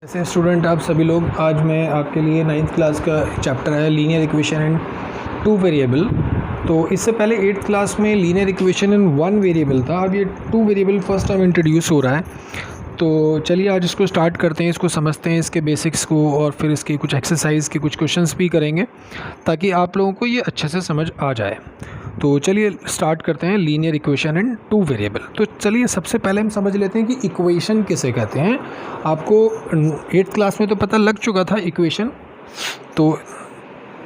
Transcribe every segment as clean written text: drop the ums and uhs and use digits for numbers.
ऐसे स्टूडेंट आप सभी लोग, आज मैं आपके लिए 9th क्लास का चैप्टर है linear equation in two variable. तो इससे पहले 8th क्लास में linear equation in one variable था। अब ये two variable first time introduce हो रहा है। तो चलिए आज इसको स्टार्ट करते हैं, इसको समझते हैं, इसके बेसिक्स को, और फिर इसके कुछ एक्सरसाइज के कुछ क्वेश्चंस भी करेंगे ताकि आप लोगों को ये अच्छे से समझ आ जाए। तो चलिए स्टार्ट करते हैं linear equation in two variable. तो चलिए सबसे पहले हम समझ लेते हैं कि इक्वेशन किसे कहते हैं। आपको 8th क्लास में तो पता लग चुका था इक्वेशन। तो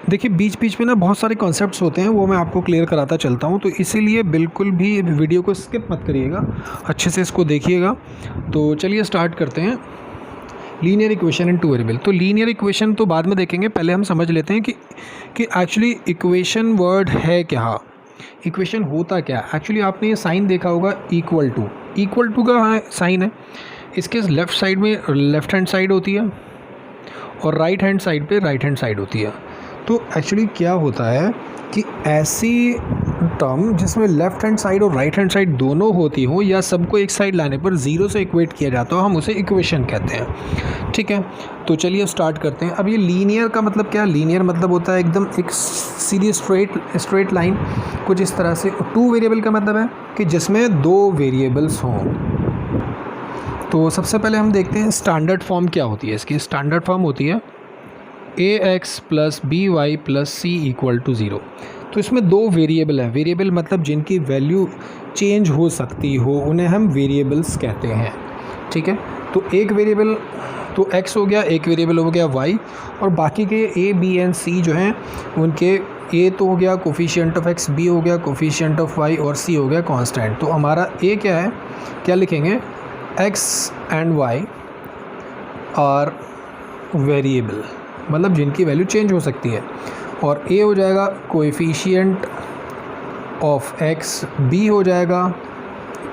देखिए बीच बीच में ना बहुत सारे कॉन्सेप्ट्स होते हैं, वो मैं आपको क्लियर कराता चलता हूँ। तो इसीलिए बिल्कुल भी वीडियो को स्किप मत करिएगा, अच्छे से इसको देखिएगा। तो चलिए स्टार्ट करते हैं linear equation in two variable. तो लीनियर इक्वेशन तो बाद में देखेंगे, पहले हम समझ लेते हैं कि एक्चुअली इक्वेशन वर्ड है क्या, इक्वेशन होता क्या। एक्चुअली आपने ये साइन देखा होगा, इक्वल टू का साइन है। इसके लेफ़्ट साइड में लेफ़्ट हैंड साइड होती है और राइट हैंड साइड पे राइट हैंड साइड होती है। तो एक्चुअली क्या होता है कि ऐसी टर्म जिसमें लेफ़्ट हैंड साइड और राइट हैंड साइड दोनों होती हों, या सबको एक साइड लाने पर ज़ीरो से इक्वेट किया जाता हो, हम उसे इक्वेशन कहते हैं। ठीक है, तो चलिए स्टार्ट करते हैं। अब ये लीनियर का मतलब क्या है? लीनियर मतलब होता है एकदम एक सीधी स्ट्रेट लाइन, कुछ इस तरह से। टू वेरिएबल का मतलब है कि जिसमें दो वेरिएबल्स हों। तो सबसे पहले हम देखते हैं स्टैंडर्ड फॉर्म क्या होती है। इसकी स्टैंडर्ड फॉर्म होती है ax plus B Y plus C equal to 0। तो इसमें दो वेरिएबल हैं। वेरिएबल मतलब जिनकी वैल्यू चेंज हो सकती हो, उन्हें हम वेरिएबल्स कहते हैं। ठीक है, तो एक वेरिएबल तो x हो गया, एक वेरिएबल हो गया y, और बाकी के a b एंड c जो हैं उनके a तो हो गया कोफिशिएंट ऑफ x, b हो गया कोफिशिएंट ऑफ y, और c हो गया कांस्टेंट। तो हमारा a क्या है, क्या लिखेंगे, x and y are variable, मतलब जिनकी वैल्यू चेंज हो सकती है। और a हो जाएगा कोएफिशिएंट ऑफ x, b हो जाएगा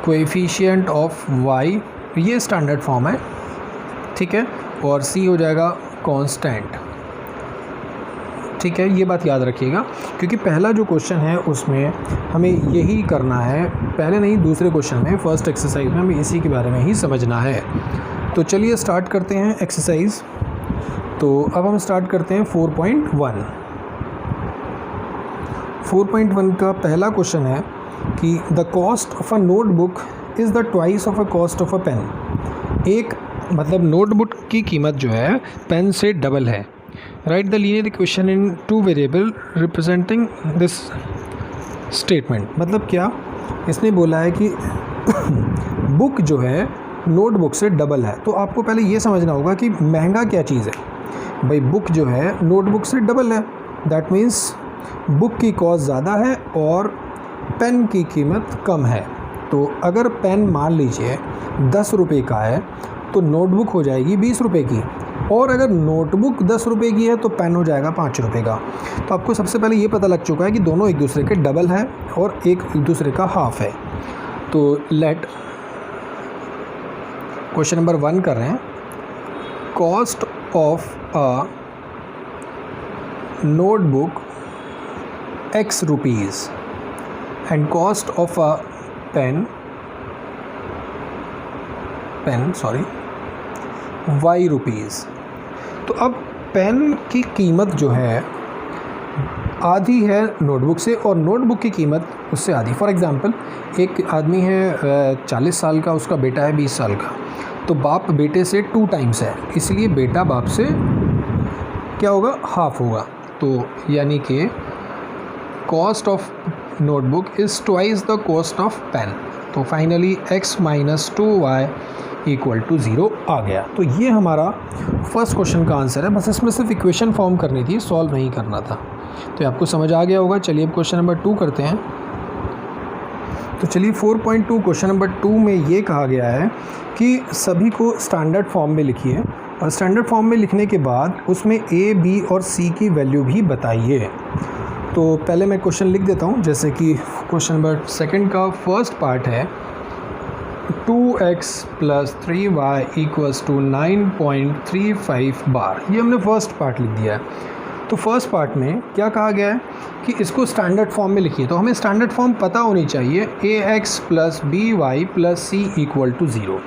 कोएफिशिएंट ऑफ y, ये स्टैंडर्ड फॉर्म है। ठीक है, और c हो जाएगा कांस्टेंट। ठीक है, ये बात याद रखिएगा क्योंकि पहला जो क्वेश्चन है उसमें हमें यही करना है, पहले नहीं दूसरे क्वेश्चन में, फर्स्ट एक्सरसाइज में हमें इसी के बारे में ही समझना है। तो चलिए स्टार्ट करते हैं एक्सरसाइज। तो अब हम स्टार्ट करते हैं 4.1। 4.1 का पहला क्वेश्चन है कि the cost of a notebook is the twice of a cost of a pen. एक मतलब नोटबुक की कीमत जो है पेन से डबल है। Right the linear equation in two variable representing this statement. मतलब क्या, इसने बोला है कि बुक जो है नोटबुक से डबल है। तो आपको पहले ये समझना होगा कि महंगा क्या चीज़ है। भाई बुक जो है नोटबुक से डबल है, दैट मीन्स बुक की कॉस्ट ज़्यादा है और पेन की कीमत कम है। तो अगर पेन मान लीजिए 10 रुपये का है तो नोटबुक हो जाएगी 20 रुपये की, और अगर नोटबुक 10 रुपये की है तो पेन हो जाएगा 5 रुपये का। तो आपको सबसे पहले ये पता लग चुका है कि दोनों एक दूसरे के डबल है और एक दूसरे का हाफ है। तो लेट क्वेश्चन नंबर 1 कर रहे हैं। Cost of a notebook x rupees and cost of a pen y rupees। तो अब पेन की कीमत जो है आधी है नोटबुक से और नोटबुक की कीमत उससे आधी। फॉर एग्ज़ाम्पल एक आदमी है 40 साल का, उसका बेटा है 20 साल का, तो बाप बेटे से 2 टाइम्स है, इसलिए बेटा बाप से क्या होगा, हाफ होगा। तो यानी कि cost of notebook is twice the cost of pen. तो finally x minus 2y equal to 0 आ गया। तो ये हमारा फर्स्ट क्वेश्चन का आंसर है। बस इसमें सिर्फ इक्वेशन फॉर्म करनी थी, सॉल्व नहीं करना था। तो आपको समझ आ गया होगा। चलिए अब क्वेश्चन नंबर 2 करते हैं। तो चलिए 4.2 क्वेश्चन नंबर 2 में ये कहा गया है कि सभी को स्टैंडर्ड फॉर्म में लिखिए, और स्टैंडर्ड फॉर्म में लिखने के बाद उसमें a, b और c की वैल्यू भी बताइए। तो पहले मैं क्वेश्चन लिख देता हूँ, जैसे कि क्वेश्चन नंबर 2 का फर्स्ट पार्ट है 2x plus 3y equals to 9.35 बार। ये हमने फर्स्ट पार्ट लिख दिया है। तो फर्स्ट पार्ट में क्या कहा गया है कि इसको स्टैंडर्ड फॉर्म में लिखिए। तो हमें स्टैंडर्ड फॉर्म पता होनी चाहिए, ax plus by plus c equal to 0।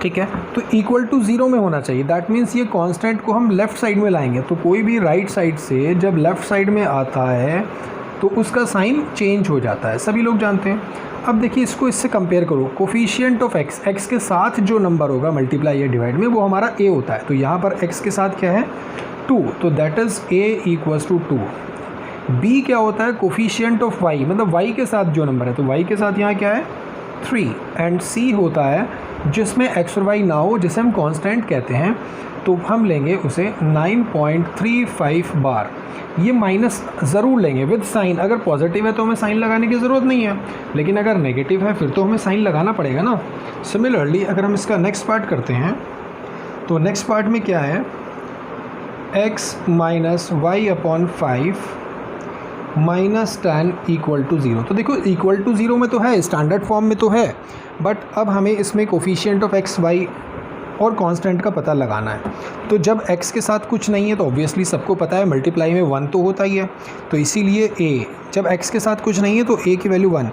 ठीक है, तो इक्वल टू 0 में होना चाहिए। दैट मीन्स ये कांस्टेंट को हम लेफ़्ट साइड में लाएंगे, तो कोई भी राइट साइड से जब लेफ़्ट साइड में आता है तो उसका साइन चेंज हो जाता है, सभी लोग जानते हैं। अब देखिए इसको इससे कंपेयर करो, कोफिशिएंट ऑफ एक्स, एक्स के साथ जो नंबर होगा मल्टीप्लाई या डिवाइड में वो हमारा ए होता है। तो यहाँ पर एक्स के साथ क्या है 2, तो that is A equals to 2। B क्या होता है कोफिशिएंट ऑफ वाई, मतलब वाई के साथ जो नंबर है, तो वाई के साथ यहाँ क्या है 3। एंड सी होता है जिसमें एक्स और वाई ना हो, जिसे हम कांस्टेंट कहते हैं, तो हम लेंगे उसे 9.35 बार। ये माइनस ज़रूर लेंगे विद साइन, अगर पॉजिटिव है तो हमें साइन लगाने की ज़रूरत नहीं है, लेकिन अगर नेगेटिव है फिर तो हमें साइन लगाना पड़ेगा ना। सिमिलरली अगर हम इसका नेक्स्ट पार्ट करते हैं तो नेक्स्ट पार्ट में क्या है x minus Y upon 5 minus 10 equal to 0। तो देखो इक्वल टू 0 में तो है, स्टैंडर्ड फॉर्म में तो है, बट अब हमें इसमें कोफिशिएंट ऑफ एक्स वाई और कांस्टेंट का पता लगाना है। तो जब x के साथ कुछ नहीं है तो ऑब्वियसली सबको पता है मल्टीप्लाई में 1 तो होता ही है, तो इसीलिए a, जब x के साथ कुछ नहीं है तो a की वैल्यू 1।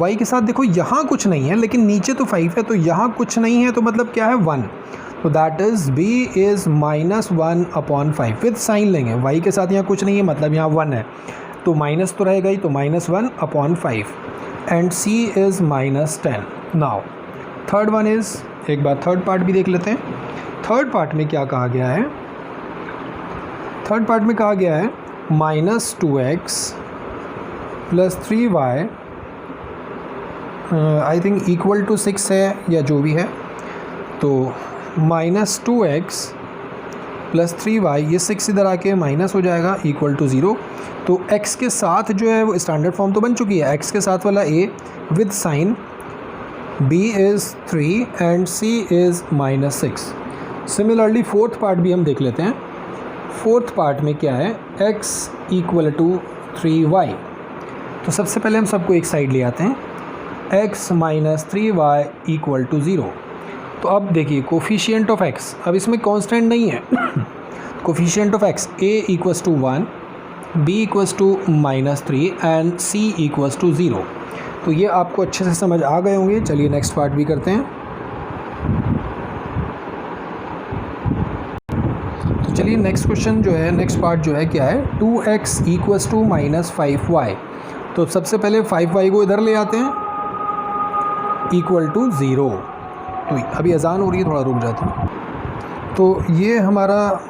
y के साथ देखो यहाँ कुछ नहीं है लेकिन नीचे तो 5 है, तो यहाँ कुछ नहीं है तो मतलब क्या है 1, तो that is b is minus 1 upon 5। With sign लेंगे, y के साथ यहाँ कुछ नहीं है मतलब यहाँ 1 है, तो माइनस तो रहेगा ही, तो minus 1 upon 5 and c is minus 10। Now third one is, एक बार थर्ड पार्ट भी देख लेते हैं। थर्ड पार्ट में क्या कहा गया है, थर्ड पार्ट में कहा गया है minus 2x plus 3y I think equal to 6 है या जो भी है, तो माइनस 2x प्लस 3y, ये 6 इधर आके माइनस हो जाएगा इक्वल टू 0। तो x के साथ जो है वो स्टैंडर्ड फॉर्म तो बन चुकी है, x के साथ वाला a with sign, b is 3 and c is minus 6। Similarly fourth part भी हम देख लेते हैं। फोर्थ पार्ट में क्या है x इक्वल टू 3y। तो सबसे पहले हम सबको एक साइड ले आते हैं, x minus 3y equal to 0। तो अब देखिए कोफिशिएंट ऑफ x, अब इसमें कांस्टेंट नहीं है coefficient of x a equals to 1, b equals to minus 3 and c equals to 0। तो ये आपको अच्छे से समझ आ गए होंगे। चलिए नेक्स्ट पार्ट भी करते हैं। तो चलिए नेक्स्ट क्वेश्चन जो है, नेक्स्ट पार्ट जो है क्या है 2x equals to minus 5y। तो सबसे पहले 5y को इधर ले आते हैं इक्वल टू 0। तो अभी अजान हो रही है, थोड़ा रुक जाते हैं। तो ये हमारा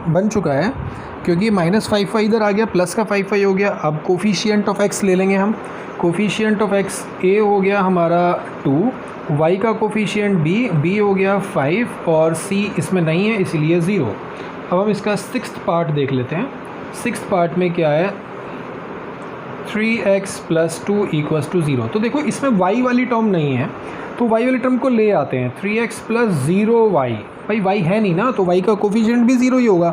बन चुका है, क्योंकि माइनस 5y इधर आ गया, प्लस का 5y हो गया। अब कोफिशिएंट ऑफ x ले लेंगे हम, कोफिशिएंट ऑफ x a हो गया हमारा 2, y का कोफिशिएंट b हो गया 5 और c इसमें नहीं है इसीलिए 0। अब हम इसका सिक्स्थ पार्ट देख लेते हैं। सिक्स्थ पार्ट में क्या है 3x प्लस 2 इक्वल्स टू 0। तो देखो इसमें y वाली टर्म नहीं है, तो y वाली टर्म को ले आते हैं, 3x प्लस 0y। भाई y है नहीं ना, तो y का कोफिशिएंट भी 0 ही होगा,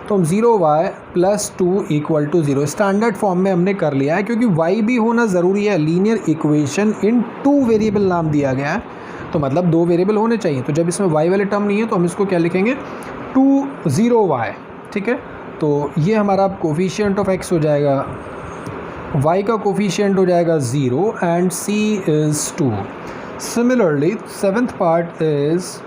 तो हम 0y plus 2 equal to 0 standard form में हमने कर लिया है, क्योंकि y भी होना ज़रूरी है। लीनियर इक्वेशन इन 2 वेरिएबल नाम दिया गया है, तो मतलब 2 वेरिएबल होने चाहिए। तो जब इसमें y वाले टर्म नहीं है तो हम इसको क्या लिखेंगे 0y। ठीक है, तो ये हमारा कोफिशिएंट ऑफ x हो जाएगा, y का कोफिशिएंट हो जाएगा 0 and c is 2। Similarly seventh part is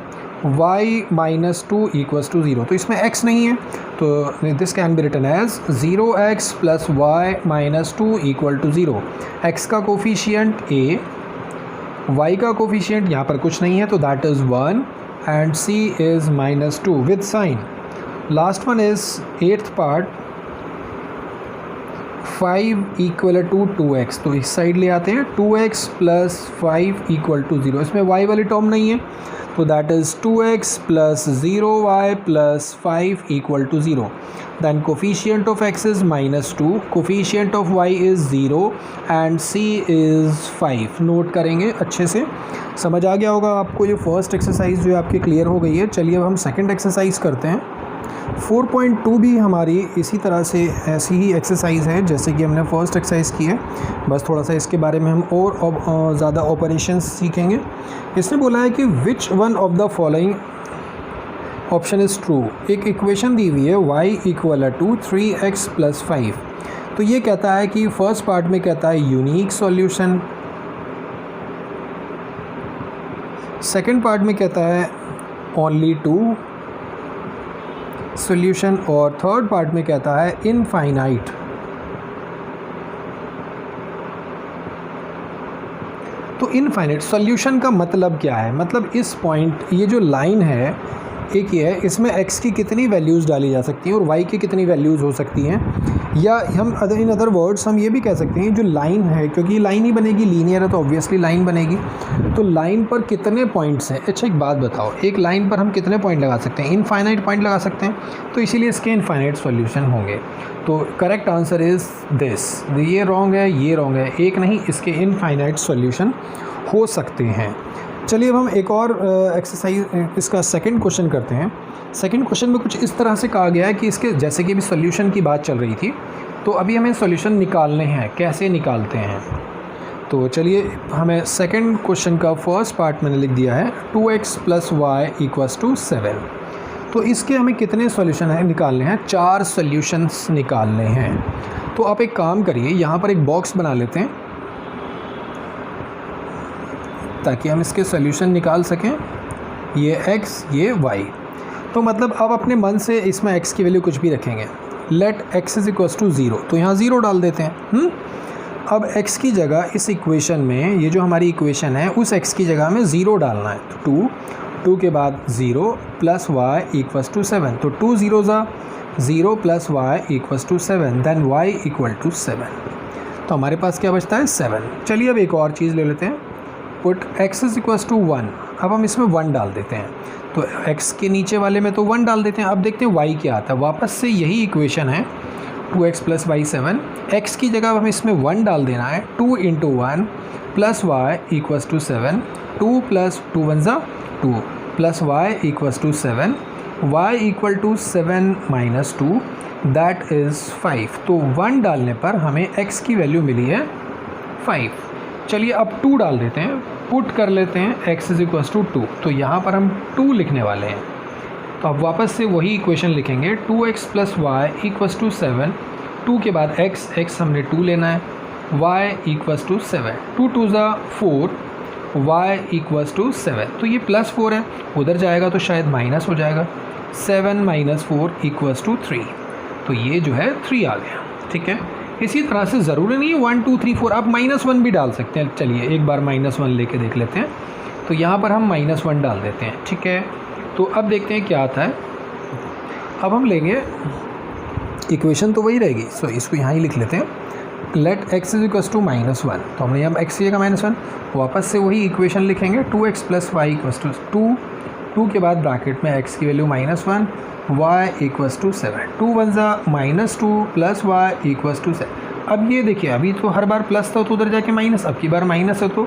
y minus 2 equals to 0। तो इसमें x नहीं है, तो this can be written as 0x plus y minus 2 equal to 0। x का कोफिशिएंट a, y का कोफिशिएंट यहाँ पर कुछ नहीं है, तो that is 1 and c is minus 2 with sign. Last one is eighth part 5 equal to 2x। तो इस साइड ले आते हैं, 2x प्लस 5 इक्वल टू 0। इसमें y वाली टर्म नहीं है, तो that is 2x plus 0y plus 5 equal to 0। Then coefficient of x is minus 2, coefficient of y is 0 and c is 5। Note करेंगे अच्छे से, समझ आ गया होगा आपको। ये फर्स्ट एक्सरसाइज जो है आपकी क्लियर हो गई है। चलिए अब हम सेकंड एक्सरसाइज करते हैं। 4.2 भी हमारी इसी तरह से ऐसी ही एक्सरसाइज है जैसे कि हमने फर्स्ट एक्सरसाइज की है, बस थोड़ा सा इसके बारे में हम और ज़्यादा ऑपरेशंस सीखेंगे। इसने बोला है कि which one of the following option is true. एक इक्वेशन दी हुई है y equal to 3x plus 5। तो ये कहता है कि फर्स्ट पार्ट में कहता है यूनिक सॉल्यूशन, सेकेंड पार्ट में कहता है ओनली 2 सॉल्यूशन, और थर्ड पार्ट में कहता है इनफाइनाइट। तो इनफाइनाइट सॉल्यूशन का मतलब क्या है, मतलब इस पॉइंट, ये जो लाइन है एक ये है, इसमें x की कितनी वैल्यूज़ डाली जा सकती हैं और y की कितनी वैल्यूज़ हो सकती हैं, या हम इन अदर वर्ड्स हम ये भी कह सकते हैं जो लाइन है, क्योंकि ये लाइन ही बनेगी, लीनियर है तो ऑब्वियसली लाइन बनेगी, तो लाइन पर कितने पॉइंट्स हैं। अच्छा एक बात बताओ, एक लाइन पर हम कितने पॉइंट लगा सकते हैं, इनफाइनाइट पॉइंट लगा सकते हैं, तो इसीलिए इसके इनफाइनाइट सॉल्यूशन होंगे। तो करेक्ट आंसर इज़ दिस, ये रॉन्ग है, ये रॉन्ग है, एक नहीं, इसके इनफाइनाइट सॉल्यूशन हो सकते हैं। चलिए अब हम एक और एक्सरसाइज, इसका सेकंड क्वेश्चन करते हैं। सेकंड क्वेश्चन में कुछ इस तरह से कहा गया है कि इसके, जैसे कि अभी सॉल्यूशन की बात चल रही थी, तो अभी हमें सॉल्यूशन निकालने हैं, कैसे निकालते हैं। तो चलिए, हमें सेकंड क्वेश्चन का फर्स्ट पार्ट मैंने लिख दिया है 2x + y = 7। तो इसके हमें कितने सॉल्यूशन है निकालने हैं, 4 सॉल्यूशंस निकालने हैं। तो आप एक काम करिए, यहाँ पर एक बॉक्स बना लेते हैं ताकि हम इसके सॉल्यूशन निकाल सकें, ये x ये y। तो मतलब अब अपने मन से इसमें x की वैल्यू कुछ भी रखेंगे, लेट x = 0, तो यहाँ 0 डाल देते हैं। अब x की जगह इस इक्वेशन में, ये जो हमारी इक्वेशन है, उस x की जगह हमें 0 डालना है, तो 2 के बाद 0 + y = 7, तो 2 0 0 + y = 7, देन y = 7। तो हमारे पास क्या बचता है, 7। चलिए अब एक और चीज़ ले लेते हैं, पुट x = 1। अब हम इसमें 1 डाल देते हैं, तो x के नीचे वाले में तो 1 डाल देते हैं। अब देखते हैं y क्या आता है, वापस से यही इक्वेशन है 2x + y 7, x की जगह हम इसमें 1 डाल देना है, 2 × 1 + y = 7, 2 + 2 = 2 + y = 7, y = 7 - 2, that is 5। तो 1 डालने पर हमें x की वैल्यू मिली है 5। चलिए अब 2 डाल देते हैं, पुट कर लेते हैं x = 2, तो यहाँ पर हम 2 लिखने वाले हैं। तो अब वापस से वही इक्वेशन लिखेंगे, 2x + y = 7, 2 के बाद x हमने 2 लेना है, y = 7, 2 × 2 = 4, y = 7। तो ये +4 है, उधर जाएगा तो शायद माइनस हो जाएगा, 7 - 4 = 3, तो ये जो है 3 आ गया। ठीक है, इसी तरह से ज़रूरी नहीं है 1 2 3 4, आप -1 भी डाल सकते हैं। चलिए एक बार -1 लेके देख लेते हैं, तो यहाँ पर हम -1 डाल देते हैं। ठीक है, तो अब देखते हैं क्या आता है। अब हम लेंगे, इक्वेशन तो वही रहेगी, सो इसको यहाँ ही लिख लेते हैं, लेट x = -1, तो हमने यहाँ x की जगह -1, वापस से वही इक्वेशन लिखेंगे, 2x + y = 2, 2 के बाद ब्रैकेट में x की वैल्यू -1, y = 7, 2 × 1 = -2 + y = 7। अब ये देखिए, अभी तो हर बार प्लस था तो उधर जाके माइनस, अब की बार माइनस है तो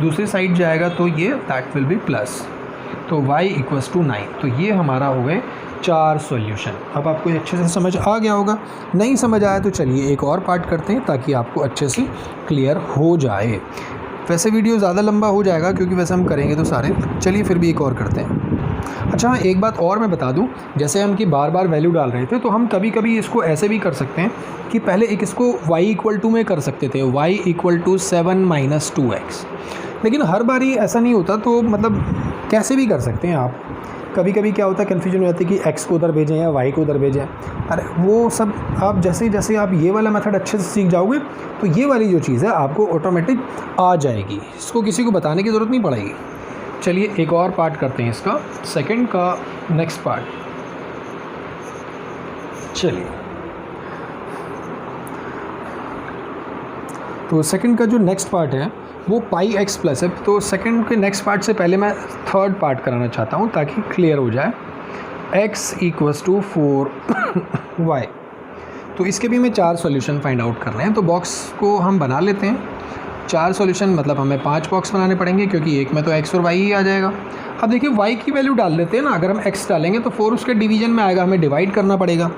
दूसरी साइड जाएगा, तो ये दैट विल बी प्लस, तो y = 9। तो ये हमारा हो गए 4 सॉल्यूशन। अब आपको अच्छे से समझ आ गया होगा, नहीं समझ आया तो चलिए एक और पार्ट करते हैं ताकि आपको अच्छे से क्लियर हो जाए। वैसे वीडियो ज़्यादा लंबा हो जाएगा क्योंकि वैसे हम करेंगे तो सारे, चलिए फिर भी एक और करते हैं। अच्छा हाँ, एक बात और मैं बता दूं, जैसे हम कि बार बार वैल्यू डाल रहे थे, तो हम कभी कभी इसको ऐसे भी कर सकते हैं कि पहले एक इसको y = में कर सकते थे, y = 7 - 2x, लेकिन हर बार ही ऐसा नहीं होता, तो मतलब कैसे भी कर सकते हैं आप। कभी कभी क्या होता है, कन्फ्यूजन हो जाती है कि x को उधर भेजें या y को उधर भेजें। अरे वो सब आप जैसे जैसे आप ये वाला मेथड अच्छे से सीख जाओगे तो ये वाली जो चीज़ है आपको ऑटोमेटिक आ जाएगी, इसको किसी को बताने की ज़रूरत नहीं पड़ेगी। चलिए एक और पार्ट करते हैं, इसका सेकंड का नेक्स्ट पार्ट। चलिए तो सेकंड का जो नेक्स्ट पार्ट है वो πx+ है। तो सेकंड के नेक्स्ट पार्ट से पहले मैं थर्ड पार्ट कराना चाहता हूँ ताकि क्लियर हो जाए, x = 4y। तो इसके भी हमें 4 सॉल्यूशन फाइंड आउट करने हैं, तो बॉक्स को हम बना लेते हैं। 4 सॉल्यूशन मतलब हमें 5 बॉक्स बनाने पड़ेंगे क्योंकि एक में तो x और y ही आ जाएगा। अब देखिए y की वैल्यू डाल देते हैं ना, अगर हम x डालेंगे तो 4 उसके डिवीजन में आएगा, हमें डिवाइड करना पड़ेगा।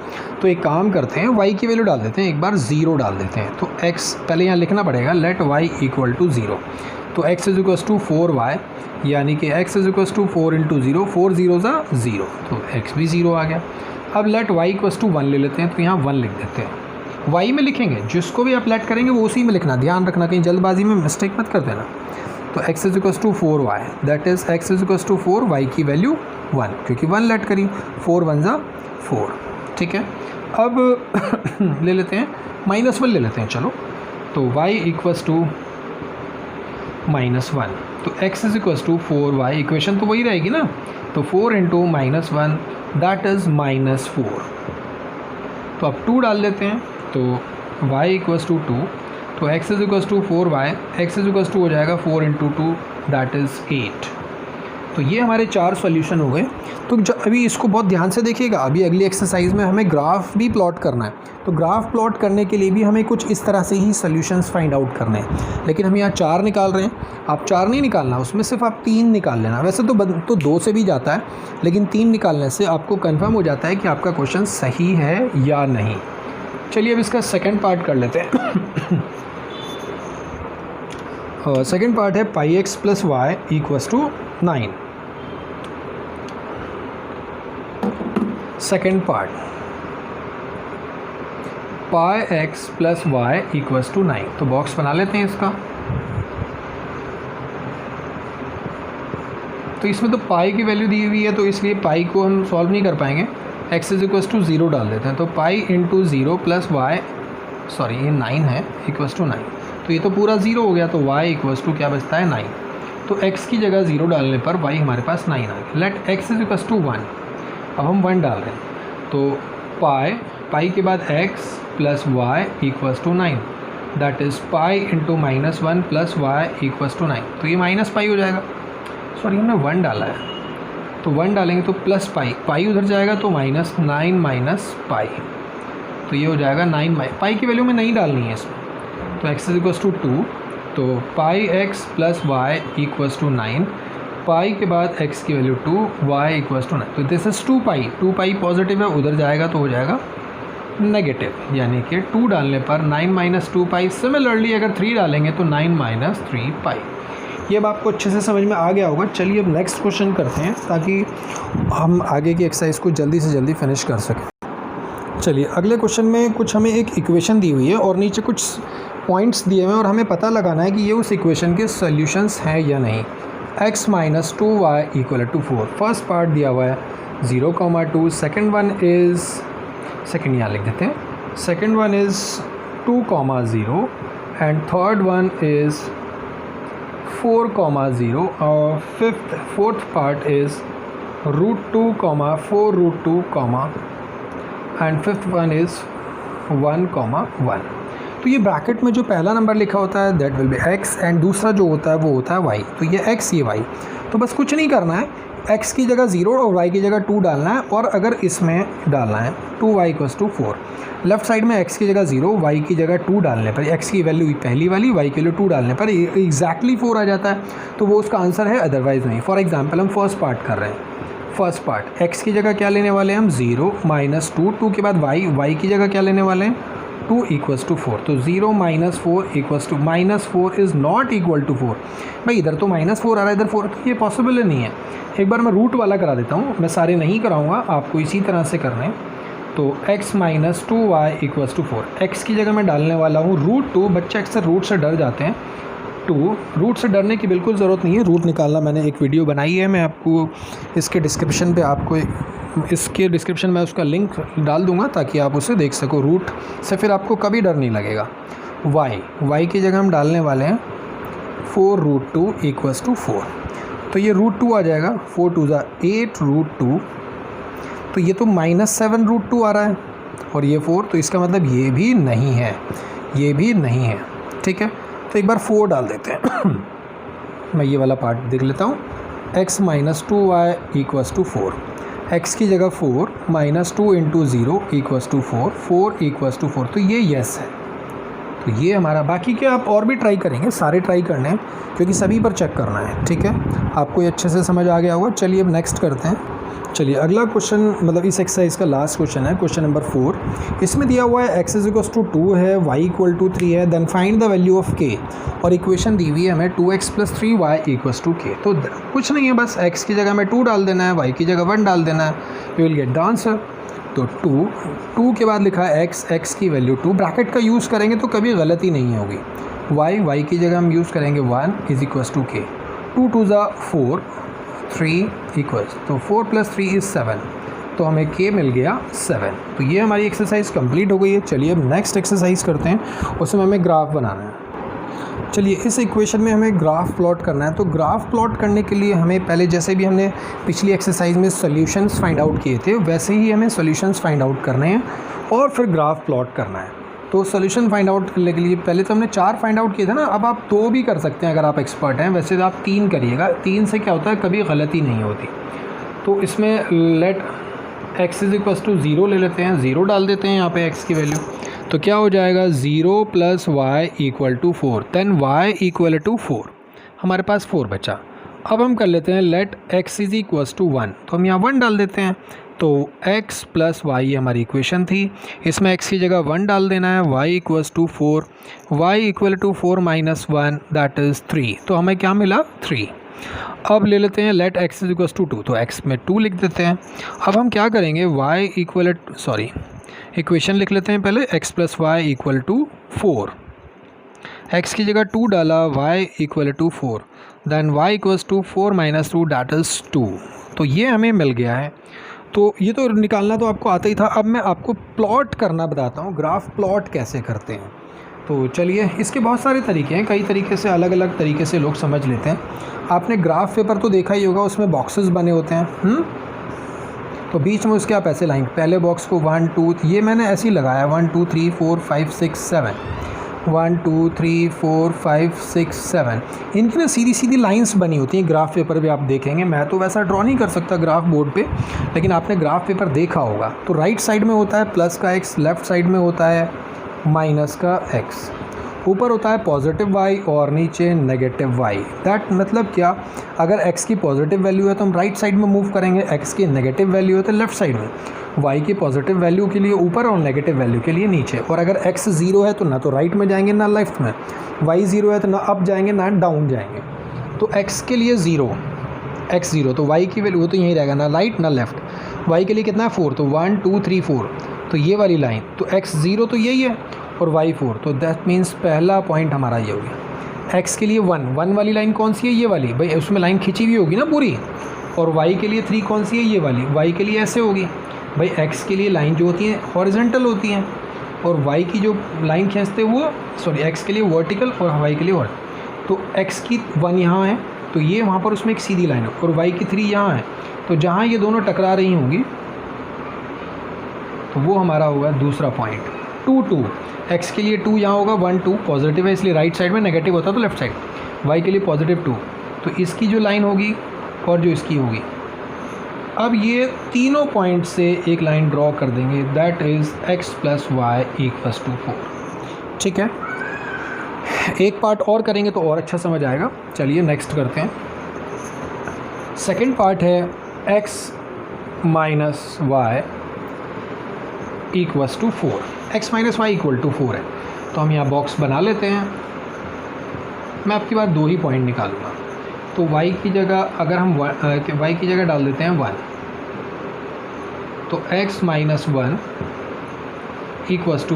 तो एक काम करते हैं, y की वैल्यू डाल देते हैं, एक बार 0 डाल देते हैं, तो x पहले यहाँ लिखना पड़ेगा, लेट y = 0। तो x = 4y, यानी कि x = 4 × 0, 4 0 = 0, तो x भी 0 आ गया। अब लेट y = 1 ले लेते हैं, तो यहाँ 1 लिख देते हैं। y में लिखेंगे, जिसको भी आप लेट करेंगे वो उसी में लिखना, ध्यान रखना कहीं जल्दबाजी में मिस्टेक मत कर देना। तो x = 4y, that is x = 4, y की वैल्यू 1, क्योंकि 1 लेट करी, 4 1 ज़ा 4, ठीक है। अब ले लेते हैं -1 ले लेते हैं, चलो। तो y इक्वल्स टू -1, तो x is equals to 4y, equation तो वही रहेगी ना, तो 4 इंटू -1 दैट इज़ -4। तो अब 2 डाल लेते हैं, तो y इक्वल्स टू 2, तो x is equals to 4y, x is equals to हो जाएगा 4 इंटू 2 दैट इज़ 8। तो ये हमारे 4 सॉल्यूशन हो गए। तो अभी इसको बहुत ध्यान से देखिएगा, अभी अगली एक्सरसाइज में हमें ग्राफ भी प्लॉट करना है, तो ग्राफ प्लॉट करने के लिए भी हमें कुछ इस तरह से ही सॉल्यूशंस फाइंड आउट करने हैं। लेकिन हम यहाँ 4 निकाल रहे हैं, आप 4 नहीं निकालना, उसमें सिर्फ आप 3 निकाल लेना। वैसे तो 2 से भी जाता है, लेकिन 3 निकालने से आपको कन्फर्म हो जाता है कि आपका क्वेश्चन सही है या नहीं। चलिए अब इसका सेकेंड पार्ट कर लेते हैं। सेकेंड पार्ट है pi x plus y equals to 9। Second part, pi x plus y equals to 9। तो बॉक्स बना लेते हैं इसका। तो इसमें तो पाई की वैल्यू दी हुई है, तो इसलिए पाई को हम सॉल्व नहीं कर पाएंगे, x इज इक्वल्स टू 0 डाल देते हैं। तो pi into 0 plus y, sorry ये 9 है, इक्वल्स टू 9, तो ये तो पूरा 0 हो गया, तो y इक्वल्स टू क्या बचता है 9। तो x की जगह 0 डालने पर y हमारे पास 9 आ गया। Let x is equals to 1, अब हम 1 डाल रहे हैं, तो पाई के बाद x plus y equals to 9, that is pi into -1 plus y equals to 9। तो ये माइनस पाई हो जाएगा, सॉरी हमने 1 डाला है, तो 1 डालेंगे तो प्लस पाई उधर जाएगा, तो -9 माइनस पाई, तो ये हो जाएगा 9। पाई की वैल्यू में नहीं डालनी है इसमें, तो x इज इक्वल्स टू 2, तो pi x plus y equals to 9, pi के बाद x की वैल्यू 2, y इक्वल्स टू 9। तो दिस इज़ 2 पाई पॉजिटिव है, उधर जाएगा तो हो जाएगा नेगेटिव, यानी कि 2 डालने पर 9 माइनस 2 पाई। सिमिलरली अगर 3 डालेंगे तो 9 माइनस 3 पाई। ये अब आपको अच्छे से समझ में आ गया होगा। चलिए अब नेक्स्ट क्वेश्चन करते हैं, ताकि हम आगे की एक्सरसाइज को जल्दी से जल्दी फिनिश कर सकें। चलिए अगले क्वेश्चन में कुछ हमें एक इक्वेशन दी हुई है और नीचे कुछ पॉइंट्स दिए हुए हैं, और हमें पता लगाना है कि ये उस इक्वेशन के सॉल्यूशंस हैं या नहीं। x minus 2y equal to 4, first part दिया हुआ है 0,2, सेकेंड वन इज़, सेकेंड यहाँ लिख देते हैं, second one is 2,0 and third one is 4,0 और fourth part is √2, 4√2, and fifth one is 1,1। तो ये ब्रैकेट में जो पहला नंबर लिखा होता है that will be x, and दूसरा जो होता है वो होता है y। तो ये x ये y, तो बस कुछ नहीं करना है, x की जगह 0 और y की जगह 2 डालना है, और अगर इसमें डालना है 2y equals to 4, left side में x की जगह 0, y की जगह 2 डालने पर, x की वैल्यू पहली वाली, y की वैल्यू 2 डालने पर एग्जैक्टली 4 आ जाता है, तो वो उसका आंसर है, अदरवाइज़ नहीं। फॉर एग्जाम्पल हम फर्स्ट पार्ट कर रहे हैं, फर्स्ट पार्ट x की जगह क्या लेने वाले हैं हम 0 माइनस 2, 2 के बाद y की जगह क्या लेने वाले हैं 2 इक्वल्स टू 4, तो 0 minus 4 equals to -4 is not equal to 4। भाई इधर तो -4 आ रहा है, इधर 4, तो ये पॉसिबल नहीं है। एक बार मैं रूट वाला करा देता हूँ, मैं सारे नहीं कराऊंगा, आपको इसी तरह से करना है। तो x minus 2y equals to 4, x की जगह मैं डालने वाला हूँ √2। बच्चे अक्सर रूट से डर जाते हैं, 2, रूट से डरने की बिल्कुल ज़रूरत नहीं है। रूट निकालना मैंने एक वीडियो बनाई है, मैं आपको इसके डिस्क्रिप्शन पे मैं उसका लिंक डाल दूंगा, ताकि आप उसे देख सको। रूट से फिर आपको कभी डर नहीं लगेगा। y की जगह हम डालने वाले हैं 4√2 इक्वल्स टू 4, तो ये √2 आ जाएगा, 4 2 ज़ा 8√2, तो ये तो -7√2 आ रहा है, और ये 4, तो इसका मतलब ये भी नहीं है, ये भी नहीं है, ठीक है। तो एक बार 4 डाल देते हैं। मैं ये वाला पार्ट देख लेता हूँ, x minus 2y equals to 4, x की जगह 4 minus 2 into 0 equals to 4, 4 equals to 4, तो ये यस है। तो ये हमारा, बाकी के आप और भी ट्राई करेंगे, सारे ट्राई करने हैं, क्योंकि सभी पर चेक करना है, ठीक है। आपको ये अच्छे से समझ आ गया होगा। चलिए अब नेक्स्ट करते हैं। चलिए अगला क्वेश्चन, मतलब इस एक्सरसाइज का लास्ट क्वेश्चन है, क्वेश्चन नंबर 4। इसमें दिया हुआ है x इज इक्वल्स टू 2 है, y इक्वल टू 3 है, then find the value of k, और इक्वेशन दी हुई है हमें 2x plus 3y equals to k। तो कुछ नहीं है, बस x की जगह में 2 डाल देना है, y की जगह 1 डाल देना है, you will get the answer. तो 2 के बाद लिखा है x की वैल्यू 2, ब्रैकेट का यूज़ करेंगे तो कभी गलती नहीं होगी। y की जगह हम यूज़ करेंगे 1 इज इक्वल्स टू k, 2 2 ज़ा 4, 3 इक्वल्स, तो 4 + 3 इज़ 7, तो हमें k मिल गया 7। तो ये हमारी एक्सरसाइज कंप्लीट हो गई है। चलिए अब नेक्स्ट एक्सरसाइज करते हैं, उसमें हमें ग्राफ बनाना है। चलिए इस इक्वेशन में हमें ग्राफ प्लॉट करना है। तो ग्राफ प्लॉट करने के लिए हमें पहले, जैसे भी हमने पिछली एक्सरसाइज में सॉल्यूशंस फाइंड आउट किए थे, वैसे ही हमें सॉल्यूशंस फाइंड आउट करने हैं और फिर ग्राफ प्लॉट करना है। तो सॉल्यूशन फाइंड आउट करने के लिए पहले तो हमने 4 फाइंड आउट किए थे ना, अब आप 2 भी कर सकते हैं अगर आप एक्सपर्ट हैं। वैसे तो आप 3 करिएगा, 3 से क्या होता है, कभी गलती नहीं होती। तो इसमें लेट x = 0 ले लेते हैं, 0 डाल देते हैं यहाँ पे x की वैल्यू। तो क्या हो जाएगा, 0 + y = 4, देन y = 4, हमारे पास 4 बचा। अब हम कर लेते हैं लेट x = 1, तो हम यहाँ 1 डाल देते हैं। तो x + y हमारी इक्वेशन थी, इसमें x की जगह 1 डाल देना है, y = 4, y = 4 - 1 दैट इज़ 3, तो हमें क्या मिला 3। अब ले लेते हैं लेट x = 2, तो x में 2 लिख देते हैं। अब हम क्या करेंगे, इक्वेशन लिख लेते हैं पहले, x + y = 4, x की जगह 2 डाला, y = 4, then y = 4 - 2 that is 2, तो ये हमें मिल गया है। तो ये तो निकालना तो आपको आता ही था। अब मैं आपको प्लॉट करना बताता हूँ, ग्राफ प्लॉट कैसे करते हैं। तो चलिए, इसके बहुत सारे तरीके हैं, कई तरीके से, अलग अलग तरीके से लोग समझ लेते हैं। आपने ग्राफ पेपर तो देखा ही होगा, उसमें बॉक्सेस बने होते हैं, तो बीच में उसके आप ऐसे लाइन, पहले बॉक्स को 1 2, ये मैंने ऐसे ही लगाया 1 2 3 4 5 6 7, 1 2 3 4 5 6 7, इनकी ना सीधी सीधी लाइंस बनी होती हैं। ग्राफ पेपर पे आप देखेंगे, मैं तो वैसा ड्रॉ नहीं कर सकता ग्राफ बोर्ड पे, लेकिन आपने ग्राफ पेपर देखा होगा। तो राइट साइड में होता है प्लस का x, लेफ़्ट साइड में होता है माइनस का x, ऊपर होता है पॉजिटिव y और नीचे नेगेटिव y। दैट मतलब क्या, अगर x की पॉजिटिव वैल्यू है तो हम राइट साइड में मूव करेंगे, x की नेगेटिव वैल्यू है तो लेफ़्ट साइड में, y की पॉजिटिव वैल्यू के लिए ऊपर और नेगेटिव वैल्यू के लिए नीचे। और अगर x 0 है तो ना तो राइट में जाएंगे ना लेफ़्ट में, y 0 है तो ना अप जाएंगे ना डाउन जाएंगे। तो x के लिए 0, x 0, तो y की वैल्यू तो यहीं रहेगा, ना राइट ना लेफ़्ट। y के लिए कितना है 4, तो 1 2 3 4, तो ये वाली लाइन, तो x 0 तो यही है और y 4, तो दैट मीन्स पहला पॉइंट हमारा ये हो गया। x के लिए 1 वाली लाइन कौन सी है, ये वाली, भाई उसमें लाइन खींची हुई होगी ना पूरी। और y के लिए 3 कौन सी है, ये वाली, y के लिए ऐसे होगी। भाई x के लिए लाइन जो होती हैं हॉरिजॉन्टल होती हैं, और y की जो लाइन खींचते हैं वो, x के लिए वर्टिकल और y के लिए वर्टिकल। तो x की 1 यहाँ है, तो ये वहाँ पर उसमें एक सीधी लाइन है, और y की 3 यहाँ है, तो जहाँ ये दोनों टकरा रही होंगी तो वो हमारा होगा दूसरा पॉइंट। 2 2, x के लिए 2 यहाँ होगा, 1 2 पॉजिटिव है इसलिए राइट साइड में, नेगेटिव होता तो लेफ्ट साइड। y के लिए पॉजिटिव 2, तो इसकी जो लाइन होगी और जो इसकी होगी, अब ये तीनों पॉइंट से एक लाइन ड्रॉ कर देंगे, दैट इज़ x + y = 4। ठीक है, एक पार्ट और करेंगे तो और अच्छा समझ आएगा। चलिए नेक्स्ट करते हैं। सेकंड पार्ट है x - y = 4, x - y = 4 है, तो हम यहाँ बॉक्स बना लेते हैं। मैं आपकी बात 2 ही पॉइंट निकालूंगा, तो y की जगह अगर हम y की जगह डाल देते हैं 1, तो x - 1 =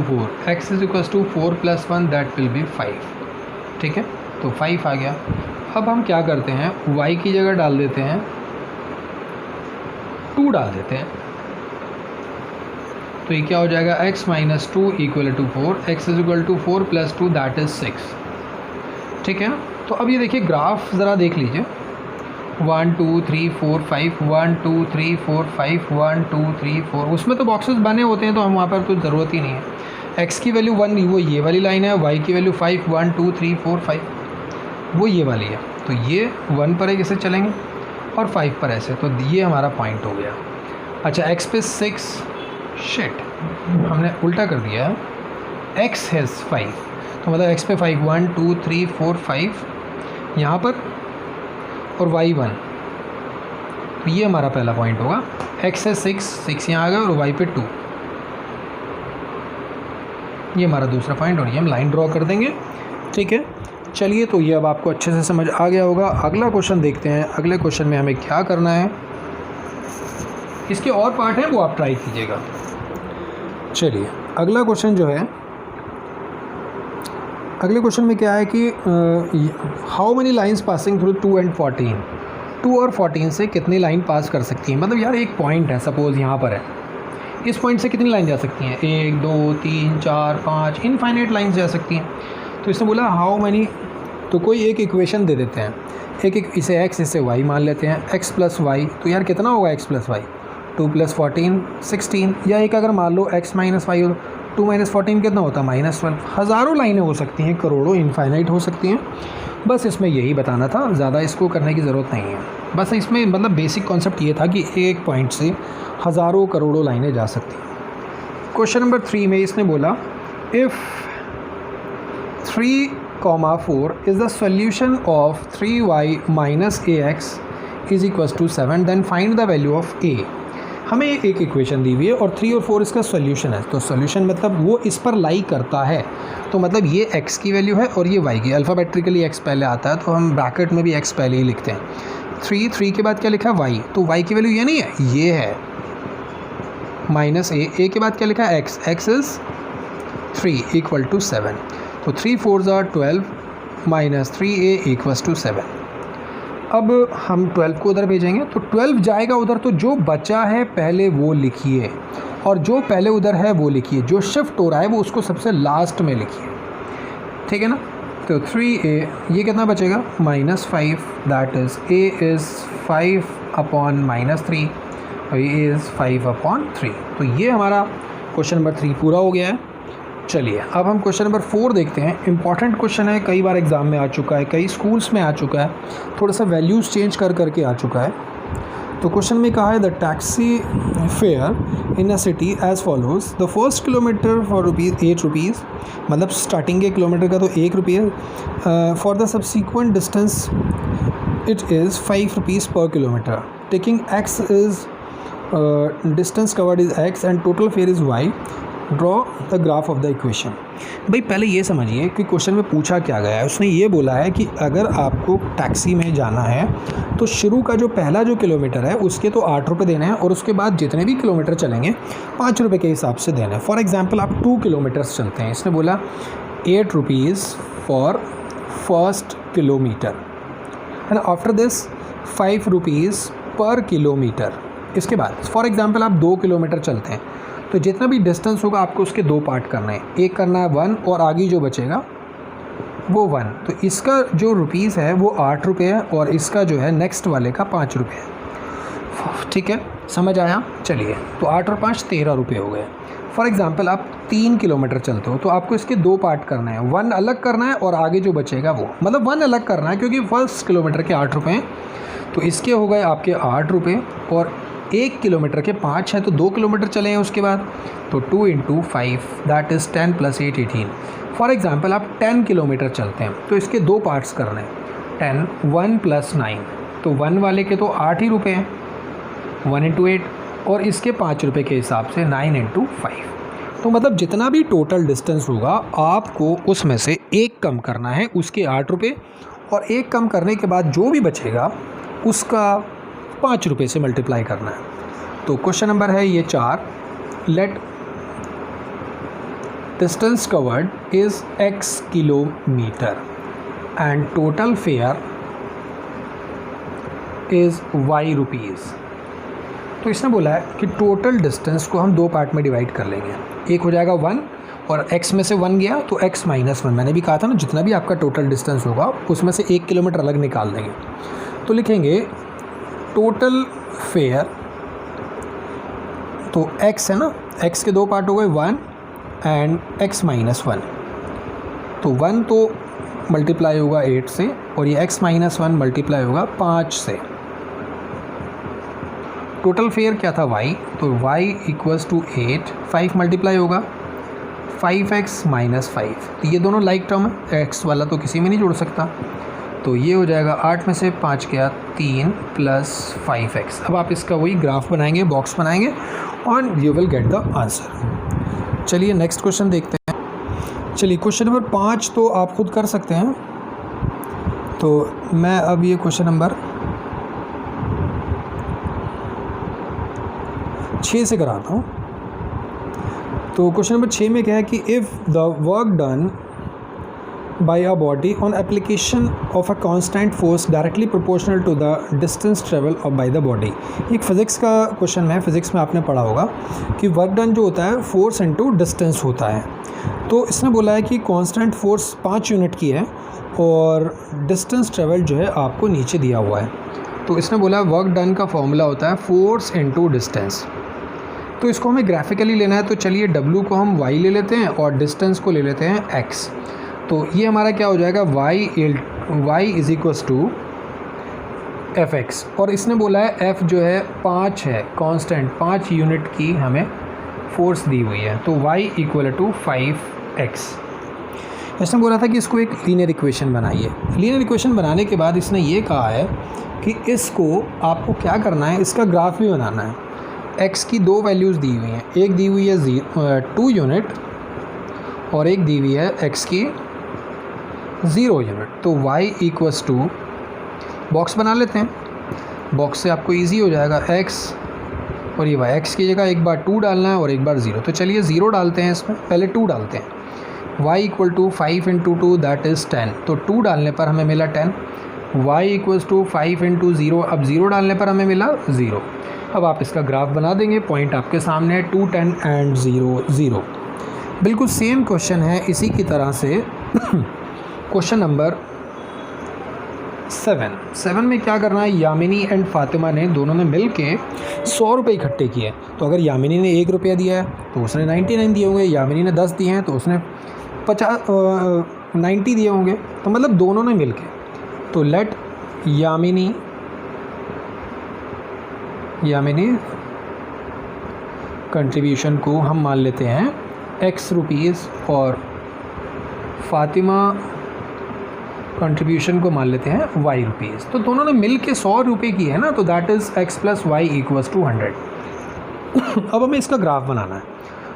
4, x = 4 + 1 that will be 5। ठीक है, तो 5 आ गया। अब हम क्या करते हैं, y की जगह डाल देते हैं 2 डाल देते हैं, तो ये क्या हो जाएगा, x - 2 = 4, x = 4 + 2 दैट इज़ 6। ठीक है, तो अब ये देखिए ग्राफ ज़रा देख लीजिए, 1 2 3 4 5, 1 2 3 4 5, 1 2 3 4, उसमें तो बॉक्सेस बने होते हैं तो हम वहाँ पर तो ज़रूरत ही नहीं है। x की वैल्यू 1, वो ये वाली लाइन है, y की वैल्यू 5, 1 2 3 4 5, वो ये वाली है, तो ये 1 पर एक ऐसे चलेंगे और 5 पर ऐसे, तो ये हमारा पॉइंट हो गया। अच्छा, x पे 6, शिट हमने उल्टा कर दिया है, x हैज़ 5, तो मतलब x पे 5, 1 2 3 4 5 यहाँ पर और y 1, तो ये हमारा पहला पॉइंट होगा। x है 6 यहाँ आ गया और y पे 2, ये हमारा दूसरा पॉइंट, और ये हम लाइन ड्रॉ कर देंगे। ठीक है, चलिए, तो ये अब आपको अच्छे से समझ आ गया होगा। अगला क्वेश्चन देखते हैं, अगले क्वेश्चन में हमें क्या करना है, इसके और पार्ट हैं वो आप ट्राई कीजिएगा। चलिए, अगला क्वेश्चन जो है, अगले क्वेश्चन में क्या है कि how many lines passing through 2 and 14, 2 और 14 से कितनी लाइन पास कर सकती हैं। मतलब यार एक पॉइंट है, सपोज़ यहाँ पर है, इस पॉइंट से कितनी लाइन जा सकती हैं, 1 2 3 4 5 इनफाइनाइट लाइन्स जा सकती हैं। तो इसने बोला हाउ मैनी, तो कोई एक इक्वेशन दे देते हैं, एक इसे x इसे y मान लेते हैं, x प्लस वाई, तो यार कितना होगा x प्लस वाई, 2 प्लस 14 16, या एक अगर मान लो x माइनस वाई, 2 माइनस 14 कितना होता है -12। हज़ारों लाइनें हो सकती हैं, करोड़ों, इनफाइनाइट हो सकती हैं। बस इसमें यही बताना था, ज़्यादा इसको करने की ज़रूरत नहीं है। बस इसमें मतलब बेसिक कॉन्सेप्ट ये था कि एक पॉइंट से हज़ारों करोड़ों लाइनें जा सकती हैं। क्वेश्चन नंबर 3 में इसने बोला if 3,4 is the solution of 3y minus ax is equals to 7, then find the value of a। हमें एक इक्वेशन दी हुई है और 3 और 4 इसका सोल्यूशन है। तो सोल्यूशन मतलब वो इस पर लाई करता है, तो मतलब ये x की वैल्यू है और ये y की। अल्फ़ाबेटिकली x पहले आता है तो हम ब्रैकेट में भी x पहले ही लिखते हैं। 3 के बाद क्या लिखा है y, तो y की वैल्यू ये नहीं है, ये है माइनस a के बाद क्या लिखा है x इज़ 3 इक्वल टू 7। तो 3 4 are 12 minus 3a equals to 7। अब हम 12 को उधर भेजेंगे तो 12 जाएगा उधर, तो जो बचा है पहले वो लिखिए और जो पहले उधर है वो लिखिए, जो शिफ्ट हो रहा है वो उसको सबसे लास्ट में लिखिए, ठीक है ना। तो 3a, ये कितना बचेगा -5, that is a is 5 upon -3 और ये इज़ 5 अपॉन 3। तो ये हमारा क्वेश्चन नंबर 3 पूरा हो गया है। चलिए अब हम क्वेश्चन नंबर 4 देखते हैं। इंपॉर्टेंट क्वेश्चन है, कई बार एग्ज़ाम में आ चुका है, कई स्कूल्स में आ चुका है, थोड़ा सा वैल्यूज़ चेंज करके आ चुका है। तो क्वेश्चन में कहा है the taxi fair in a city as follows, the first kilometre for ₹8, मतलब स्टार्टिंग के किलोमीटर का तो ₹1, for the subsequent distance it is ₹5 पर kilometre, taking x is distance covered is x and total fare is y, draw the graph of the equation. भाई पहले ये समझिए कि क्वेश्चन में पूछा क्या गया है। उसने ये बोला है कि अगर आपको टैक्सी में जाना है तो शुरू का जो पहला जो किलोमीटर है उसके तो ₹8 देने हैं और उसके बाद जितने भी किलोमीटर चलेंगे ₹5 के हिसाब से देने हैं। फॉर एग्जांपल आप 2 किलोमीटर्स चलते हैं, इसने बोला ₹8 for first kilometre and after this ₹5 पर किलोमीटर। इसके बाद फॉर एग्जांपल आप 2 किलोमीटर चलते हैं तो जितना भी डिस्टेंस होगा आपको उसके 2 पार्ट करना है, एक करना है 1 और आगे जो बचेगा वो 1। तो इसका जो रुपीज़ है वो ₹8 है और इसका जो है नेक्स्ट वाले का ₹5 है, ठीक है, समझ आया। चलिए तो 8 और 5 ₹13 हो गए। फॉर एग्जांपल आप 3 किलोमीटर चलते हो तो आपको इसके 2 पार्ट करना है, 1 अलग करना है और आगे जो बचेगा वो, मतलब 1 अलग करना है क्योंकि फर्स्ट किलोमीटर के ₹8 हैं। तो इसके हो गए आपके ₹8 और 1 किलोमीटर के 5 है तो 2 किलोमीटर चले हैं उसके बाद, तो 2 × 5 दैट इज़ 10 + 8 18। फॉर एग्जांपल आप 10 किलोमीटर चलते हैं तो इसके 2 पार्ट्स करने हैं, 10 1 + 9, तो 1 वाले के तो ₹8 हैं, 1 × 8 और इसके ₹5 के हिसाब से 9 × 5। तो मतलब जितना भी टोटल डिस्टेंस होगा आपको उसमें से एक कम करना है, उसके ₹8 और एक कम करने के बाद जो भी बचेगा उसका ₹5 से मल्टीप्लाई करना है। तो क्वेश्चन नंबर है ये 4, let distance covered is x kilometre and total fare is y rupees. तो इसने बोला है कि टोटल डिस्टेंस को हम 2 पार्ट में डिवाइड कर लेंगे, एक हो जाएगा 1 और x में से 1 गया तो x - 1। मैंने भी कहा था ना जितना भी आपका टोटल डिस्टेंस होगा उसमें से 1 किलोमीटर अलग निकाल देंगे। तो लिखेंगे टोटल फेयर, तो x है ना, x के 2 पार्ट हो गए 1 एंड x - 1। तो 1 तो मल्टीप्लाई होगा 8 से और ये x - 1 मल्टीप्लाई होगा 5 से। टोटल फेयर क्या था y, तो y = 8, 5 मल्टीप्लाई होगा 5x - 5। तो ये दोनों लाइक टर्म है, x वाला तो किसी में नहीं जुड़ सकता, तो ये हो जाएगा 8 में से 5 गया 3 + 5x। अब आप इसका वही ग्राफ बनाएंगे, बॉक्स बनाएंगे और you will get the answer. चलिए नेक्स्ट क्वेश्चन देखते हैं। चलिए क्वेश्चन नंबर 5 तो आप खुद कर सकते हैं, तो मैं अब ये क्वेश्चन नंबर 6 से कराता हूँ। तो क्वेश्चन नंबर 6 में क्या है कि if the work done by a body on application of a constant force directly proportional to the distance travel of by the body। एक फिज़िक्स का क्वेश्चन है, फिज़िक्स में आपने पढ़ा होगा कि वर्क डन जो होता है फोर्स इनटू डिस्टेंस होता है। तो इसने बोला है कि कांस्टेंट फोर्स 5 यूनिट की है और डिस्टेंस ट्रेवल जो है आपको नीचे दिया हुआ है। तो इसने बोला है वर्क डन का फॉर्मूला होता है फोर्स इनटू डिस्टेंस। तो इसको हमें ग्राफिकली लेना है, तो चलिए W को हम y ले लेते हैं और डिस्टेंस को ले लेते हैं x। तो ये हमारा क्या हो जाएगा y is equals to f x, और इसने बोला है f जो है 5 है, कांस्टेंट 5 यूनिट की हमें फोर्स दी हुई है, तो y इक्वल टू 5x। इसने बोला था कि इसको एक लीनियर इक्वेशन बनाइए। लीनियर इक्वेशन बनाने के बाद इसने ये कहा है कि इसको आपको क्या करना है, इसका ग्राफ भी बनाना है। x की 2 वैल्यूज़ दी हुई हैं, एक दी हुई है 2 यूनिट और एक दी हुई है x की 0 यूनिट। तो y इक्वल्स टू बॉक्स बना लेते हैं, बॉक्स से आपको इजी हो जाएगा x और ये y। x की जगह एक बार 2 डालना है और एक बार 0, तो चलिए 0 डालते हैं, इसमें पहले 2 डालते हैं। y equal to 5 into 2 that is 10, तो 2 डालने पर हमें मिला 10। y इक्वल्स टू 5 इंटू 0, अब 0 डालने पर हमें मिला 0। अब आप इसका ग्राफ बना देंगे, पॉइंट आपके सामने है 2, 10 एंड 0, 0। बिल्कुल सेम क्वेश्चन है इसी की तरह से क्वेश्चन नंबर 7 में क्या करना है, यामिनी एंड फातिमा ने दोनों ने मिल के 100 रुपये इकट्ठे किए। तो अगर यामिनी ने 1 रुपया दिया है तो उसने 99 दिए होंगे, यामिनी ने 10 दिए हैं तो उसने 90 दिए होंगे, तो मतलब दोनों ने मिल के। तो लेट यामिनी कंट्रीब्यूशन को हम मान लेते हैं x रुपीज़ और फातिमा कंट्रीब्यूशन को मान लेते हैं y रुपीज़। तो दोनों ने मिल के 100 रुपये की है ना, तो that is x plus y equals to 100। अब हमें इसका ग्राफ बनाना है।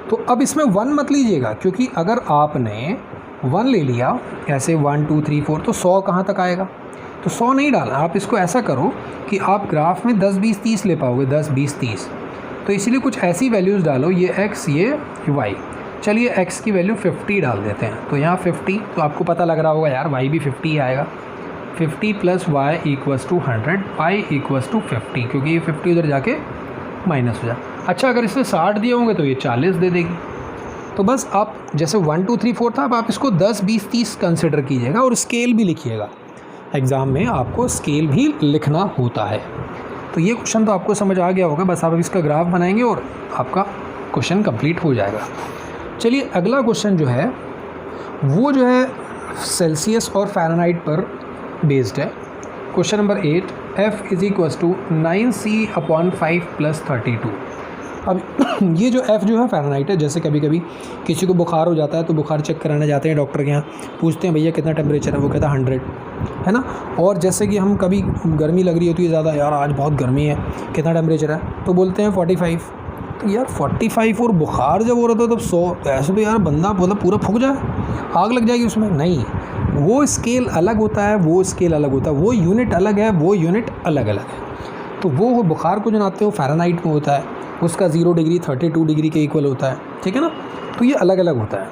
तो अब इसमें 1 मत लीजिएगा, क्योंकि अगर आपने 1 ले लिया ऐसे 1 2 3 4 तो 100 कहाँ तक आएगा, तो 100 नहीं डालना। आप इसको ऐसा करो कि आप ग्राफ में 10 20 30 ले पाओगे, 10 20 30। तो इसीलिए कुछ ऐसी वैल्यूज़ डालो, ये x ये y। चलिए x की वैल्यू 50 डाल देते हैं, तो यहाँ 50, तो आपको पता लग रहा होगा यार y भी 50 ही आएगा। 50 plus y equals to 100, y equals to 50, क्योंकि ये 50 उधर जाके माइनस हो जाए। अच्छा, अगर इसमें 60 दिए होंगे तो ये 40 दे देगी। तो बस आप जैसे 1 2 3 4 था, अब आप इसको 10 20 30 कंसिडर कीजिएगा और स्केल भी लिखिएगा। एग्ज़ाम में आपको स्केल भी लिखना होता है। तो ये क्वेश्चन तो आपको समझ आ गया होगा, बस आप इसका ग्राफ बनाएंगे और आपका क्वेश्चन कंप्लीट हो जाएगा। चलिए अगला क्वेश्चन जो है वो जो है सेल्सियस और फ़ारेनहाइट पर बेस्ड है। Question number 8, F is equals to 9c/5 + 32। अब ये जो F जो है फ़ारेनहाइट है। जैसे कभी कभी किसी को बुखार हो जाता है तो बुखार चेक कराने जाते हैं डॉक्टर के यहाँ, पूछते हैं भैया कितना टेम्परेचर है, वो कहता है 100, है ना। और जैसे कि हम कभी गर्मी लग रही होती है ज़्यादा, यार आज बहुत गर्मी है, कितना टेम्परेचर है, तो बोलते हैं 45। तो यार 45 और बुखार जब हो रहा था तब 100, ऐसे तो यार बंदा बोला पूरा फूक जाए, आग लग जाएगी उसमें। नहीं, वो स्केल अलग होता है, वो स्केल अलग होता है, वो यूनिट अलग है, वो यूनिट अलग अलग है। तो वो बुखार को जो नाते हो फ़ारेनहाइट में होता है, उसका 0 डिग्री 32 डिग्री के इक्वल होता है, ठीक है ना। तो ये अलग अलग होता है।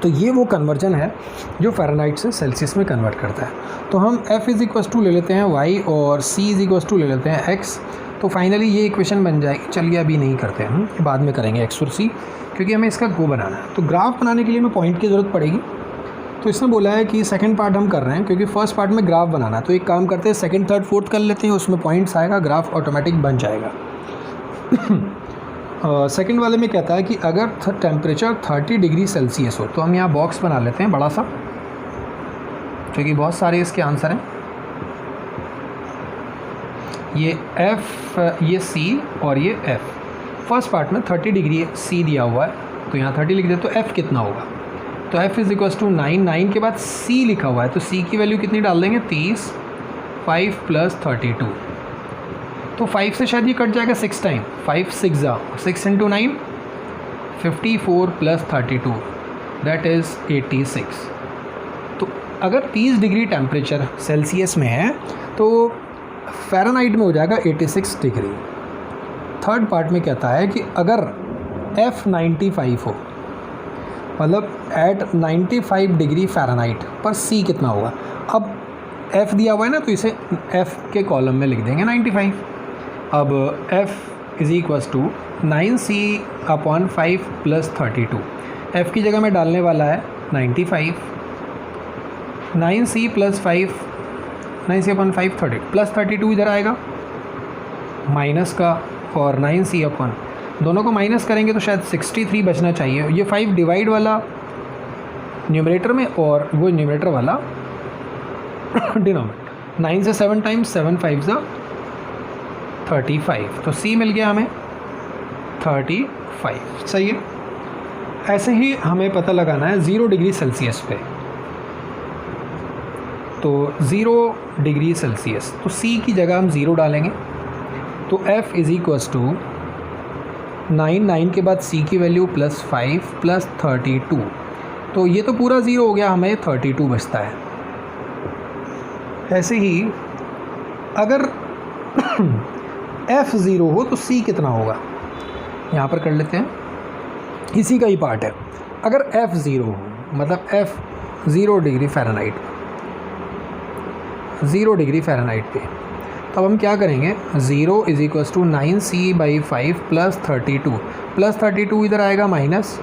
तो ये वो कन्वर्जन है जो फ़ारेनहाइट से सेल्सियस में कन्वर्ट करता है। तो हम F इज़ इक्वल्स टू ले लेते हैं y और C इज़ इक्वल्स टू ले लेते हैं x। तो फाइनली ये इक्वेशन बन जाएगी। चलिए अभी नहीं करते हैं, हम बाद में करेंगे x और c, क्योंकि हमें इसका गो बनाना है। तो ग्राफ बनाने के लिए हमें पॉइंट की ज़रूरत पड़ेगी। तो इसने बोला है कि सेकंड पार्ट हम कर रहे हैं, क्योंकि फर्स्ट पार्ट में ग्राफ बनाना है। तो एक काम करते हैं, सेकंड थर्ड फोर्थ कर लेते हैं, उसमें पॉइंट्स आएगा, ग्राफ ऑटोमेटिक बन जाएगा। सेकंड वाले में कहता है कि अगर टेम्परेचर 30 डिग्री सेल्सियस हो, तो हम यहाँ बॉक्स बना लेते हैं बड़ा सा, क्योंकि बहुत सारे इसके आंसर हैं। ये F, ये C और ये F। फर्स्ट पार्ट में 30 डिग्री C दिया हुआ है, तो यहाँ 30 लिख दे, तो F कितना होगा, तो F इज़ इक्वल्स टू 9, 9 के बाद C लिखा हुआ है, तो C की वैल्यू कितनी डाल देंगे, 30, 5 + 32। तो 5 से शायद ये कट जाएगा 6 टाइम, 5 6 6 × 9 54 + 32 दैट इज़ 86। तो अगर 30 डिग्री टेम्परेचर सेल्सियस में है तो फ़ारेनहाइट में हो जाएगा 86 डिग्री। थर्ड पार्ट में कहता है कि अगर F 95 हो, मतलब एट 95 डिग्री फ़ारेनहाइट पर सी कितना होगा। अब एफ़ दिया हुआ है ना, तो इसे एफ़ के कॉलम में लिख देंगे 95। अब F is equals to 9c/5 + 32। F की जगह में डालने वाला है 95, 9c + 5, 9c/5 30 + 32 इधर आएगा माइनस का, और 9c/ दोनों को माइनस करेंगे तो शायद 63 बचना चाहिए। ये 5 डिवाइड वाला न्यूमरेटर में और वो न्यूमरेटर वाला डिनोमिनेटर। 9 से 7 टाइम्स 7 5 35, तो सी मिल गया हमें 35। सही है। ऐसे ही हमें पता लगाना है 0 डिग्री सेल्सियस पे, तो 0 डिग्री सेल्सियस, तो सी की जगह हम 0 डालेंगे। तो एफ़ इज़ इक्वल्स टू 9 के बाद सी की वैल्यू +5 + 32, तो ये तो पूरा 0 हो गया, हमें 32 बचता है। ऐसे ही अगर एफ़ 0 हो तो सी कितना होगा, यहाँ पर कर लेते हैं, इसी का ही पार्ट है। अगर एफ़ 0 हो मतलब F 0 degree Fahrenheit, 0 degree Fahrenheit पे, तब हम क्या करेंगे, 0 इज़ इक्वल्स टू 9c/5 + 32, + 32 इधर आएगा माइनस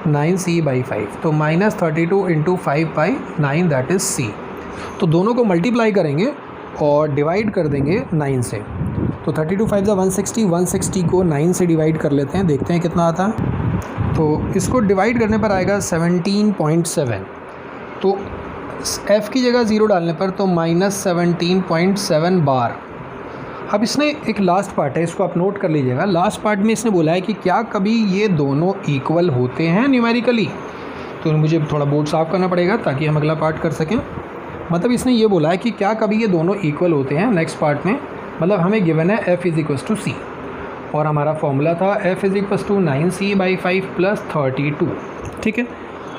9c/5, तो -32 × 5/9 दैट इज़ c। तो दोनों को मल्टीप्लाई करेंगे और डिवाइड कर देंगे 9 से, तो 32 5 160, 160 को 9 से डिवाइड कर लेते हैं, देखते हैं कितना आता है। तो इसको डिवाइड करने पर आएगा 17.7, तो f की जगह 0 डालने पर तो -17.7 बार। अब इसने एक लास्ट पार्ट है, इसको आप नोट कर लीजिएगा। लास्ट पार्ट में इसने बोला है कि क्या कभी ये दोनों इक्वल होते हैं न्यूमेरिकली, तो मुझे थोड़ा बोर्ड साफ़ करना पड़ेगा ताकि हम अगला पार्ट कर सकें। मतलब इसने ये बोला है कि क्या कभी ये दोनों इक्वल होते हैं नेक्स्ट पार्ट में, मतलब हमें गिवन है f is equals to c, और हमारा फॉर्मूला था f is equals to 9c/5 + 32। ठीक है,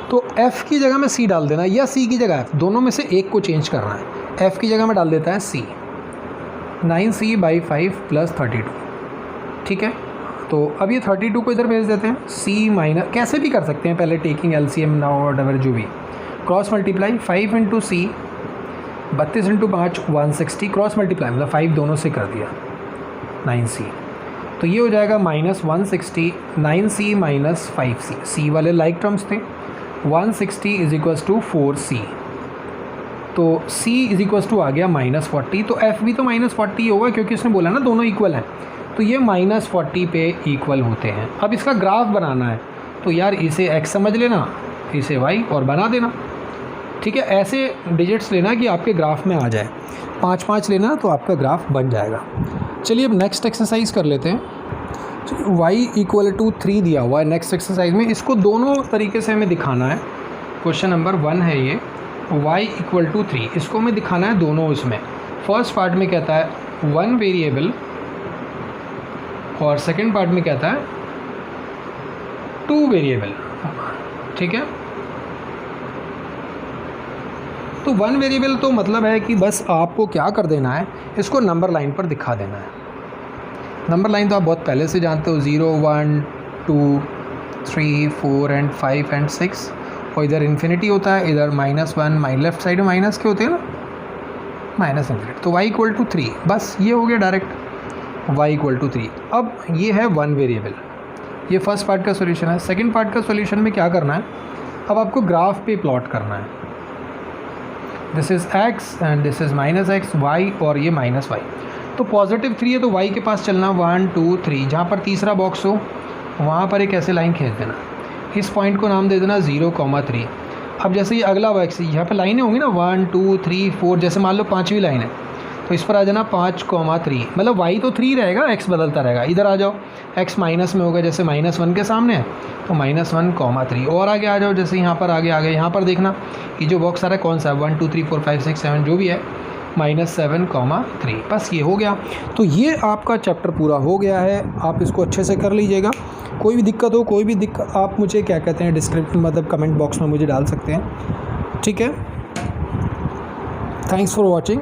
तो f की जगह में c डाल देना या c की जगह f, दोनों में से एक को चेंज करना है। f की जगह में डाल देता है c, 9c/5 + 32। ठीक है, तो अब ये 32 को इधर भेज देते हैं, c माइनस कैसे भी कर सकते हैं, पहले टेकिंग LCM नाउ और वट जो भी, cross multiply 5 × c, 32 × 5 160, cross multiply मतलब 5 दोनों से कर दिया 9c, तो ये हो जाएगा -160, 9c - 5c, c वाले लाइक टर्म्स थे। 160 इज़ इक्वल्स टू 4c, तो c इज़ इक्वल्स टू आ गया -40, तो f भी तो -40 होगा क्योंकि उसने बोला ना दोनों इक्वल हैं, तो ये -40 पे इक्वल होते हैं। अब इसका ग्राफ बनाना है, तो यार इसे x समझ लेना, इसे y और बना देना। ठीक है, ऐसे डिजिट्स लेना कि आपके ग्राफ में आ जाए, 5-5 लेना तो आपका ग्राफ बन जाएगा। चलिए अब नेक्स्ट एक्सरसाइज कर लेते हैं। y = 3 दिया हुआ है नेक्स्ट एक्सरसाइज में, इसको दोनों तरीके से हमें दिखाना है। क्वेश्चन नंबर 1 है ये, y = 3, इसको हमें दिखाना है दोनों। इसमें फर्स्ट पार्ट में कहता है 1 वेरिएबल और सेकंड पार्ट में कहता है 2 वेरिएबल। ठीक है, तो 1 वेरिएबल तो मतलब है कि बस आपको क्या कर देना है, इसको नंबर लाइन पर दिखा देना है। नंबर लाइन तो आप बहुत पहले से जानते हो, 0 1 2 3 4 एंड 5 एंड 6, और इधर इन्फिनिटी होता है, इधर -1, माई लेफ्ट साइड में माइनस के होते हैं ना, -∞। तो y = 3, बस ये हो गया डायरेक्ट, y = 3। अब ये है 1 वेरिएबल, ये फर्स्ट पार्ट का सॉल्यूशन है। सेकंड पार्ट का सॉल्यूशन में क्या करना है, अब आपको ग्राफ पे प्लॉट करना है, this is x and this is -x, y और ये -y। तो +3 है तो y के पास चलना 1 2 3, जहाँ पर तीसरा बॉक्स हो वहाँ पर एक ऐसे लाइन खींच देना, इस पॉइंट को नाम दे देना 0,3। अब जैसे ये अगला बॉक्स, यहाँ पर लाइनें होंगी ना 1 2 3 4, जैसे मान लो 5वीं लाइन है तो इस पर आ जाना 5,3, मतलब y तो 3 रहेगा, x बदलता रहेगा। इधर आ जाओ, x माइनस में होगा, जैसे -1 के सामने है तो -1,3, और आगे आ जाओ, जैसे यहाँ पर आगे आ गए, यहाँ पर देखना ये जो बॉक्स आ रहा है कौन सा है, 1 2 3 4 5 6 7 जो भी है, -7,3, बस ये हो गया। तो ये आपका चैप्टर पूरा हो गया है, आप इसको अच्छे से कर लीजिएगा। कोई भी दिक्कत हो, कोई भी दिक्कत, आप मुझे क्या कहते हैं डिस्क्रिप्शन मतलब कमेंट बॉक्स में मुझे डाल सकते हैं। ठीक है, थैंक्स फॉर वॉचिंग।